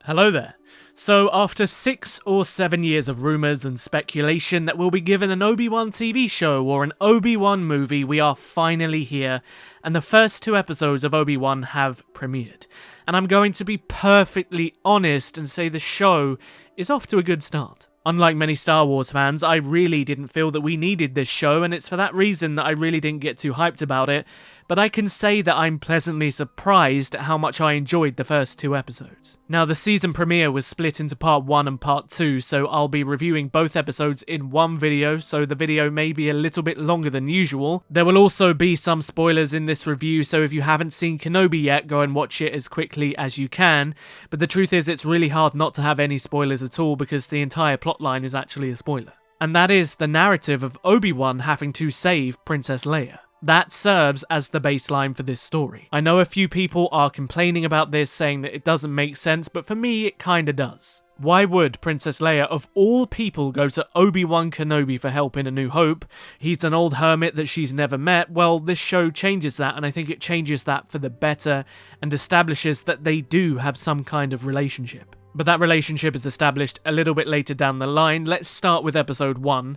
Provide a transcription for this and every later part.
Hello there. So after 6 or 7 years of rumours and speculation that we'll be given an Obi-Wan TV show or an Obi-Wan movie, we are finally here, and the first 2 episodes of Obi-Wan have premiered. And I'm going to be perfectly honest and say the show is off to a good start. Unlike many Star Wars fans, I really didn't feel that we needed this show, and it's for that reason that I really didn't get too hyped about it, but I can say that I'm pleasantly surprised at how much I enjoyed the first 2 episodes. Now, the season premiere was split into part 1 and part 2, so I'll be reviewing both episodes in one video, so the video may be a little bit longer than usual. There will also be some spoilers in this review, so if you haven't seen Kenobi yet, go and watch it as quickly as you can, but the truth is it's really hard not to have any spoilers at all because the entire plotline is actually a spoiler. And that is the narrative of Obi-Wan having to save Princess Leia. That serves as the baseline for this story. I know a few people are complaining about this, saying that it doesn't make sense, but for me it kinda does. Why would Princess Leia, of all people, go to Obi-Wan Kenobi for help in A New Hope? He's an old hermit that she's never met. Well, this show changes that, and I think it changes that for the better and establishes that they do have some kind of relationship. But that relationship is established a little bit later down the line. Let's start with episode 1.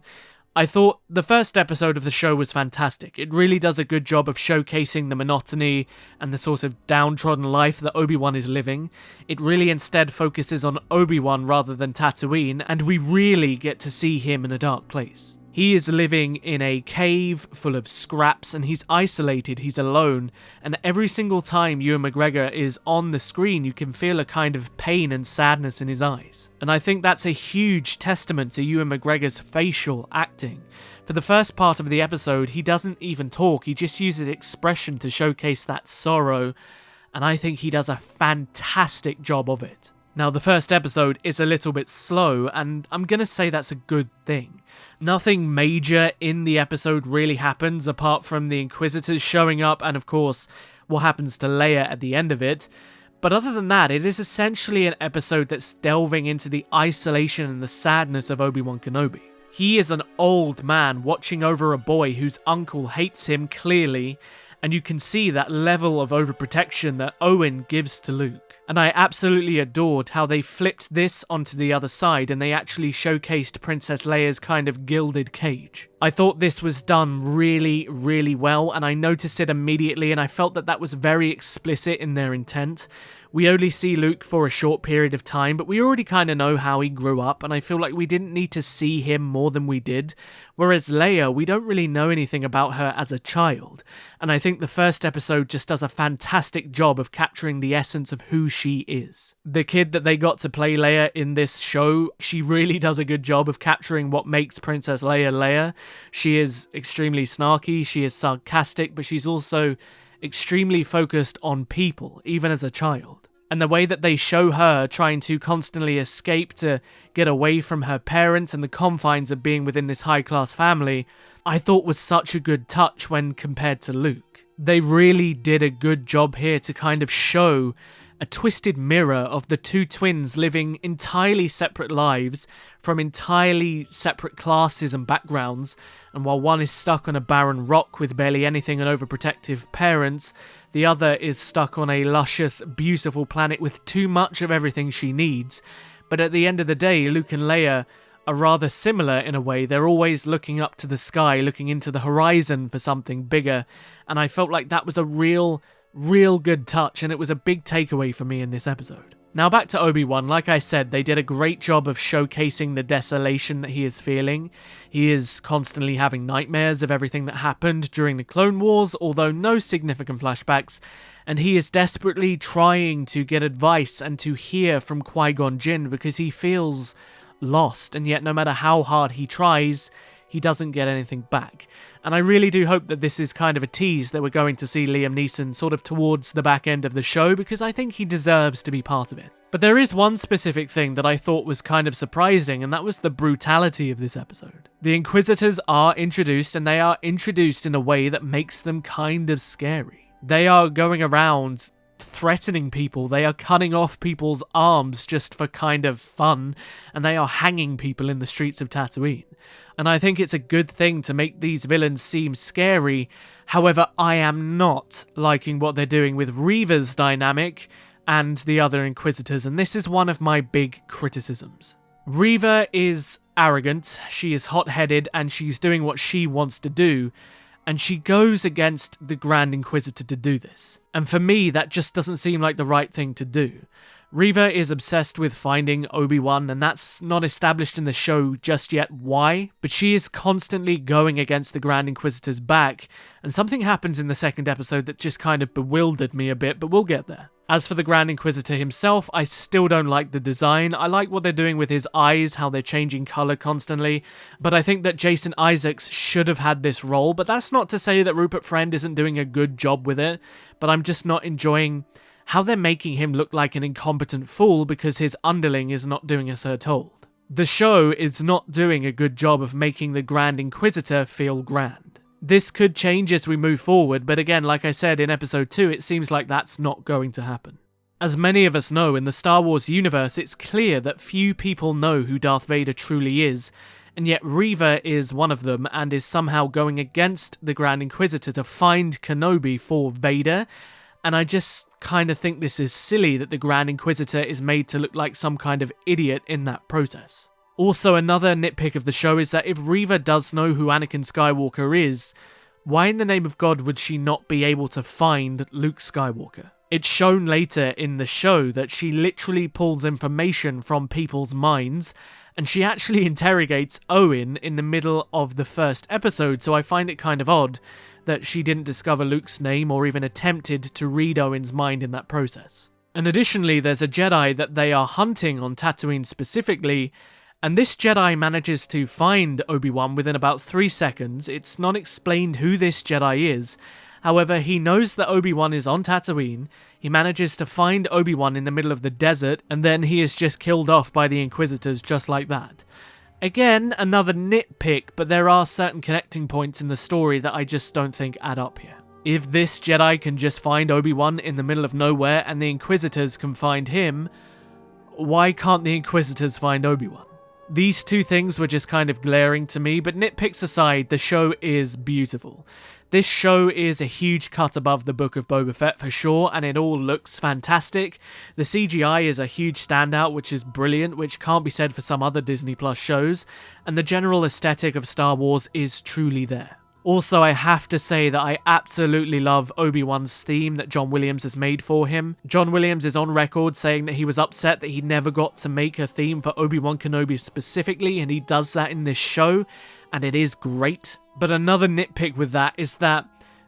I thought the first episode of the show was fantastic. It really does a good job of showcasing the monotony and the sort of downtrodden life that Obi-Wan is living. It really instead focuses on Obi-Wan rather than Tatooine, and we really get to see him in a dark place. He is living in a cave full of scraps, and he's isolated, he's alone, and every single time Ewan McGregor is on the screen, you can feel a kind of pain and sadness in his eyes. And I think that's a huge testament to Ewan McGregor's facial acting. For the first part of the episode, he doesn't even talk, he just uses expression to showcase that sorrow, and I think he does a fantastic job of it. Now, the first episode is a little bit slow, and I'm gonna say that's a good thing. Nothing major in the episode really happens, apart from the Inquisitors showing up, and of course, what happens to Leia at the end of it. But other than that, it is essentially an episode that's delving into the isolation and the sadness of Obi-Wan Kenobi. He is an old man watching over a boy whose uncle hates him clearly, and you can see that level of overprotection that Owen gives to Luke. And I absolutely adored how they flipped this onto the other side and they actually showcased Princess Leia's kind of gilded cage. I thought this was done really, really well, and I noticed it immediately, and I felt that that was very explicit in their intent. We only see Luke for a short period of time, but we already kind of know how he grew up, and I feel like we didn't need to see him more than we did. Whereas Leia, we don't really know anything about her as a child, and I think the first episode just does a fantastic job of capturing the essence of who she is. The kid that they got to play Leia in this show, she really does a good job of capturing what makes Princess Leia Leia. She is extremely snarky, she is sarcastic, but she's also extremely focused on people, even as a child. And the way that they show her trying to constantly escape to get away from her parents and the confines of being within this high-class family, I thought was such a good touch when compared to Luke. They really did a good job here to kind of show a twisted mirror of the two twins living entirely separate lives from entirely separate classes and backgrounds, and while one is stuck on a barren rock with barely anything and overprotective parents, the other is stuck on a luscious, beautiful planet with too much of everything she needs. But at the end of the day, Luke and Leia are rather similar in a way. They're always looking up to the sky, looking into the horizon for something bigger, and I felt like that was a real good touch, and it was a big takeaway for me in this episode. Now back to Obi-Wan. Like I said, they did a great job of showcasing the desolation that he is feeling. He is constantly having nightmares of everything that happened during the Clone Wars, although no significant flashbacks, and he is desperately trying to get advice and to hear from Qui-Gon Jinn because he feels lost, and yet no matter how hard he tries, he doesn't get anything back. And I really do hope that this is kind of a tease that we're going to see Liam Neeson sort of towards the back end of the show, because I think he deserves to be part of it. But there is one specific thing that I thought was kind of surprising, and that was the brutality of this episode. The Inquisitors are introduced, and they are introduced in a way that makes them kind of scary. They are going around threatening people, they are cutting off people's arms just for kind of fun, and they are hanging people in the streets of Tatooine. And I think it's a good thing to make these villains seem scary. However, I am not liking what they're doing with Reva's dynamic and the other Inquisitors, and this is one of my big criticisms. Reva is arrogant, she is hot-headed, and she's doing what she wants to do, and she goes against the Grand Inquisitor to do this. And for me, that just doesn't seem like the right thing to do. Reva is obsessed with finding Obi-Wan, and that's not established in the show just yet why, but she is constantly going against the Grand Inquisitor's back, and something happens in the second episode that just kind of bewildered me a bit, but we'll get there. As for the Grand Inquisitor himself, I still don't like the design. I like what they're doing with his eyes, how they're changing colour constantly, but I think that Jason Isaacs should have had this role, but that's not to say that Rupert Friend isn't doing a good job with it, but I'm just not enjoying how they're making him look like an incompetent fool because his underling is not doing as they're told. The show is not doing a good job of making the Grand Inquisitor feel grand. This could change as we move forward, but again, like I said in episode 2, it seems like that's not going to happen. As many of us know, in the Star Wars universe, it's clear that few people know who Darth Vader truly is, and yet Reva is one of them and is somehow going against the Grand Inquisitor to find Kenobi for Vader, and I just kind of think this is silly that the Grand Inquisitor is made to look like some kind of idiot in that process. Also, another nitpick of the show is that if Reva does know who Anakin Skywalker is, why in the name of God would she not be able to find Luke Skywalker? It's shown later in the show that she literally pulls information from people's minds, and she actually interrogates Owen in the middle of the first episode, so I find it kind of odd that she didn't discover Luke's name or even attempted to read Owen's mind in that process. And additionally, there's a Jedi that they are hunting on Tatooine specifically, and this Jedi manages to find Obi-Wan within about 3 seconds. It's not explained who this Jedi is. However, he knows that Obi-Wan is on Tatooine, he manages to find Obi-Wan in the middle of the desert, and then he is just killed off by the Inquisitors just like that. Again, another nitpick, but there are certain connecting points in the story that I just don't think add up here. If this Jedi can just find Obi-Wan in the middle of nowhere and the Inquisitors can find him, why can't the Inquisitors find Obi-Wan? These two things were just kind of glaring to me, but nitpicks aside, the show is beautiful. This show is a huge cut above the Book of Boba Fett for sure, and it all looks fantastic. The CGI is a huge standout, which is brilliant, which can't be said for some other Disney Plus shows, and the general aesthetic of Star Wars is truly there. Also, I have to say that I absolutely love Obi-Wan's theme that John Williams has made for him. John Williams is on record saying that he was upset that he never got to make a theme for Obi-Wan Kenobi specifically, and he does that in this show, and it is great. But another nitpick with that is that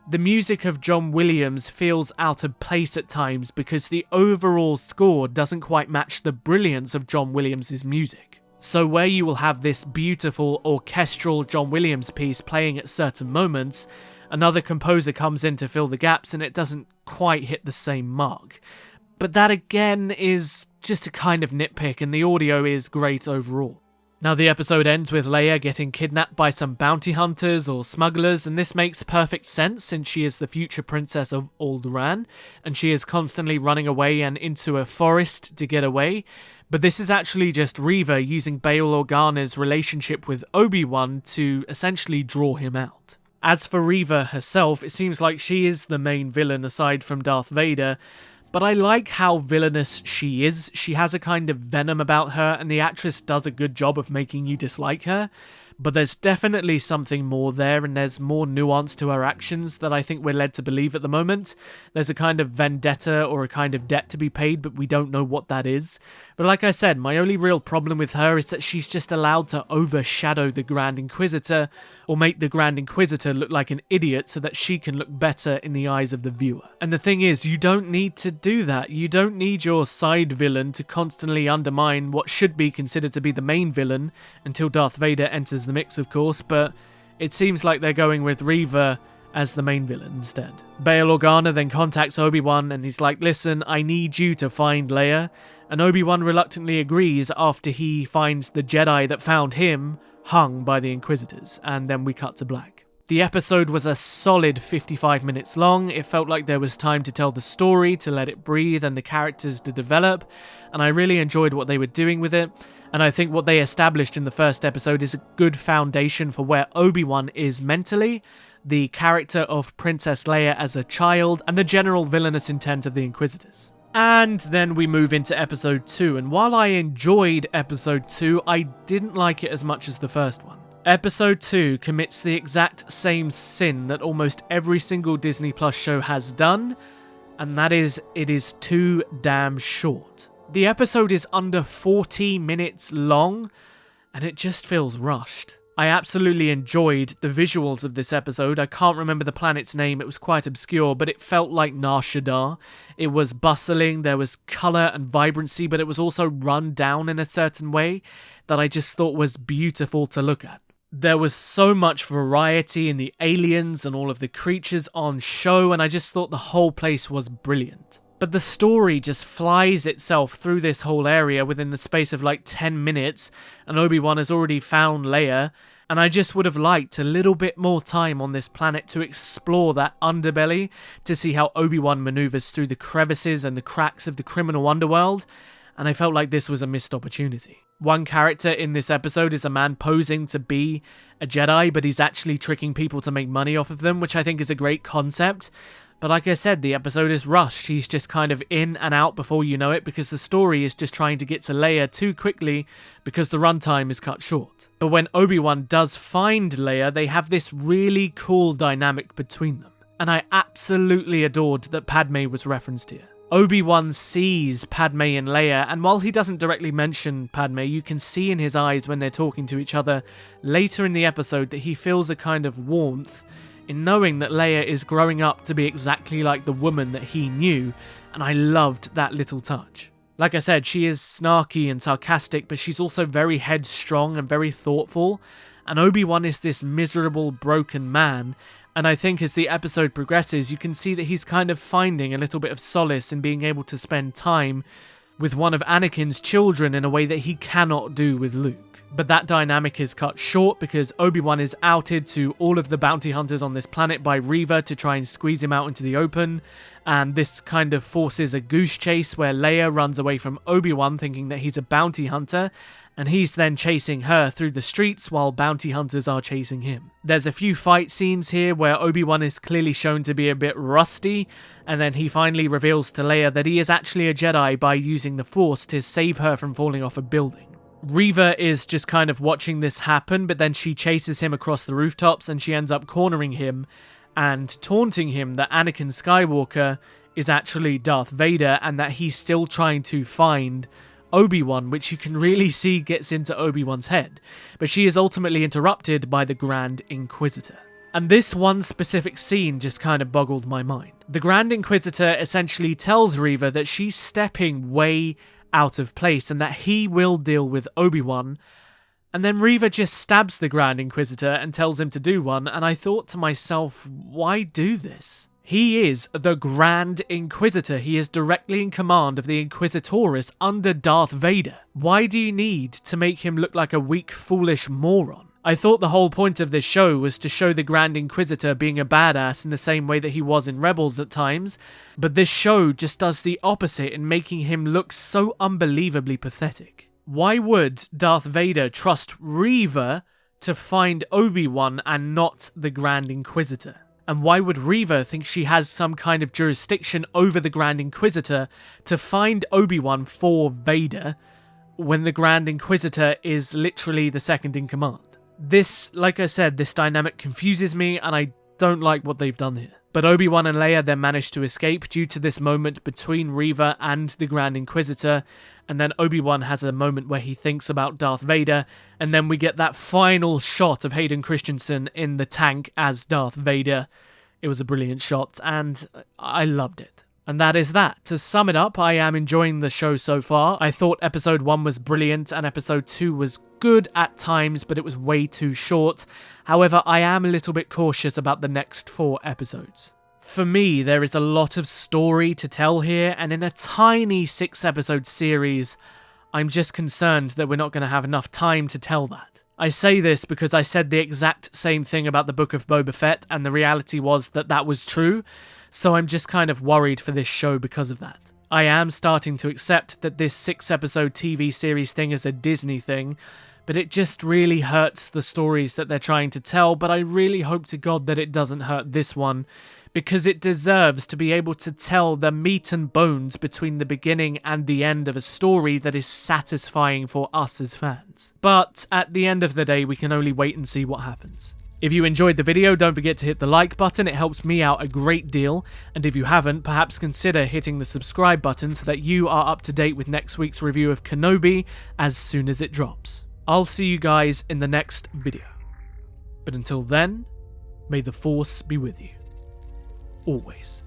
the music of John Williams feels out of place at times because the overall score doesn't quite match the brilliance of John Williams' music. So where you will have this beautiful orchestral John Williams piece playing at certain moments, another composer comes in to fill the gaps and it doesn't quite hit the same mark. But that again is just a kind of nitpick, and the audio is great overall. Now the episode ends with Leia getting kidnapped by some bounty hunters or smugglers, and this makes perfect sense since she is the future princess of Alderaan, and she is constantly running away and into a forest to get away. But this is actually just Reva using Bail Organa's relationship with Obi-Wan to essentially draw him out. As for Reva herself, it seems like she is the main villain aside from Darth Vader, but I like how villainous she is. She has a kind of venom about her, and the actress does a good job of making you dislike her. But there's definitely something more there, and there's more nuance to her actions that I think we're led to believe at the moment. There's a kind of vendetta or a kind of debt to be paid, but we don't know what that is. But like I said, my only real problem with her is that she's just allowed to overshadow the Grand Inquisitor, or make the Grand Inquisitor look like an idiot so that she can look better in the eyes of the viewer. And the thing is, you don't need to do that. You don't need your side villain to constantly undermine what should be considered to be the main villain until Darth Vader enters the mix, of course, but it seems like they're going with Reva as the main villain instead. Bail Organa then contacts Obi-Wan and he's like, listen, I need you to find Leia, and Obi-Wan reluctantly agrees after he finds the Jedi that found him hung by the Inquisitors, and then we cut to black. The episode was a solid 55 minutes long. It felt like there was time to tell the story, to let it breathe, and the characters to develop, and I really enjoyed what they were doing with it. And I think what they established in the first episode is a good foundation for where Obi-Wan is mentally, the character of Princess Leia as a child, and the general villainous intent of the Inquisitors. And then we move into episode 2, and while I enjoyed episode 2, I didn't like it as much as the first one. Episode 2 commits the exact same sin that almost every single Disney Plus show has done, and that is, it is too damn short. The episode is under 40 minutes long, and it just feels rushed. I absolutely enjoyed the visuals of this episode. I can't remember the planet's name, it was quite obscure, but it felt like Nar Shaddaa. It was bustling, there was colour and vibrancy, but it was also run down in a certain way that I just thought was beautiful to look at. There was so much variety in the aliens and all of the creatures on show, and I just thought the whole place was brilliant. But the story just flies itself through this whole area within the space of like 10 minutes, and Obi-Wan has already found Leia, and I just would have liked a little bit more time on this planet to explore that underbelly, to see how Obi-Wan maneuvers through the crevices and the cracks of the criminal underworld, and I felt like this was a missed opportunity. One character in this episode is a man posing to be a Jedi, but he's actually tricking people to make money off of them, which I think is a great concept. But like I said, the episode is rushed. He's just kind of in and out before you know it, because the story is just trying to get to Leia too quickly because the runtime is cut short. But when Obi-Wan does find Leia, they have this really cool dynamic between them. And I absolutely adored that Padme was referenced here. Obi-Wan sees Padme and Leia, and while he doesn't directly mention Padme, you can see in his eyes when they're talking to each other later in the episode that he feels a kind of warmth in knowing that Leia is growing up to be exactly like the woman that he knew, and I loved that little touch. Like I said, she is snarky and sarcastic, but she's also very headstrong and very thoughtful, and Obi-Wan is this miserable, broken man, and I think as the episode progresses, you can see that he's kind of finding a little bit of solace in being able to spend time with one of Anakin's children in a way that he cannot do with Luke. But that dynamic is cut short because Obi-Wan is outed to all of the bounty hunters on this planet by Reva to try and squeeze him out into the open, and this kind of forces a goose chase where Leia runs away from Obi-Wan thinking that he's a bounty hunter, and he's then chasing her through the streets while bounty hunters are chasing him. There's a few fight scenes here where Obi-Wan is clearly shown to be a bit rusty, and then he finally reveals to Leia that he is actually a Jedi by using the Force to save her from falling off a building. Reva is just kind of watching this happen, but then she chases him across the rooftops and she ends up cornering him and taunting him that Anakin Skywalker is actually Darth Vader and that he's still trying to find Obi-Wan, which you can really see gets into Obi-Wan's head. But she is ultimately interrupted by the Grand Inquisitor. And this one specific scene just kind of boggled my mind. The Grand Inquisitor essentially tells Reva that she's stepping way out of place and that he will deal with Obi-Wan, and then Reva just stabs the Grand Inquisitor and tells him to do one, and I thought to myself, why do this? He is the Grand Inquisitor. He is directly in command of the Inquisitores under Darth Vader. Why do you need to make him look like a weak, foolish moron? I thought the whole point of this show was to show the Grand Inquisitor being a badass in the same way that he was in Rebels at times, but this show just does the opposite in making him look so unbelievably pathetic. Why would Darth Vader trust Reva to find Obi-Wan and not the Grand Inquisitor? And why would Reva think she has some kind of jurisdiction over the Grand Inquisitor to find Obi-Wan for Vader when the Grand Inquisitor is literally the second in command? This, like I said, this dynamic confuses me and I don't like what they've done here. But Obi-Wan and Leia then manage to escape due to this moment between Reva and the Grand Inquisitor, and then Obi-Wan has a moment where he thinks about Darth Vader, and then we get that final shot of Hayden Christensen in the tank as Darth Vader. It was a brilliant shot and I loved it. And that is that. To sum it up, I am enjoying the show so far. I thought episode 1 was brilliant and episode 2 was good at times, but it was way too short. However, I am a little bit cautious about the next 4 episodes. For me, there is a lot of story to tell here, and in a tiny 6-episode series, I'm just concerned that we're not going to have enough time to tell that. I say this because I said the exact same thing about the Book of Boba Fett, and the reality was that that was true, so I'm just kind of worried for this show because of that. I am starting to accept that this 6-episode TV series thing is a Disney thing, but it just really hurts the stories that they're trying to tell, but I really hope to God that it doesn't hurt this one, because it deserves to be able to tell the meat and bones between the beginning and the end of a story that is satisfying for us as fans. But at the end of the day, we can only wait and see what happens. If you enjoyed the video, don't forget to hit the like button, it helps me out a great deal, and if you haven't, perhaps consider hitting the subscribe button so that you are up to date with next week's review of Kenobi as soon as it drops. I'll see you guys in the next video. But until then, may the Force be with you. Always.